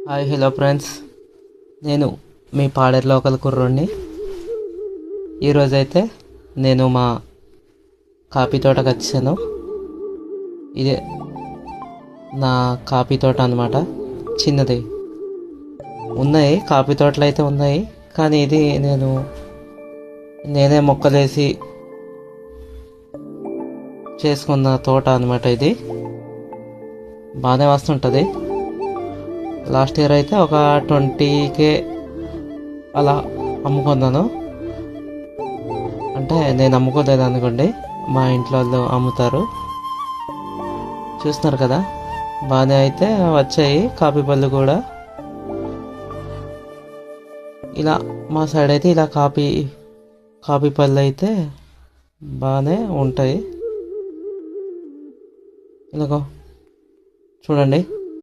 Hi hello friends, నేను మీ Paderu local కుర్రోడిని. ఈరోజైతే నేను మా కాఫీ తోటకు వచ్చాను. ఇదే నా కాఫీ తోట అన్నమాట. చిన్నది ఉన్నాయి, కాఫీ తోటలు అయితే ఉన్నాయి, కానీ ఇది నేనే మొక్కలేసి చేసుకున్న తోట అన్నమాట. ఇది బాగానే వస్తుంటుంది. లాస్ట్ ఇయర్ అయితే ఒక 20K అలా అమ్ముకున్నాను. అంటే నేను అమ్ముకోలేదు అనుకోండి, మా ఇంట్లో వాళ్ళు అమ్ముతారు. చూస్తున్నారు కదా, బాగానే అయితే వచ్చాయి కాఫీ పళ్ళు కూడా. ఇలా మా సైడ్ అయితే ఇలా కాఫీ పళ్ళు అయితే బాగానే ఉంటాయి. ఇలాగో చూడండి.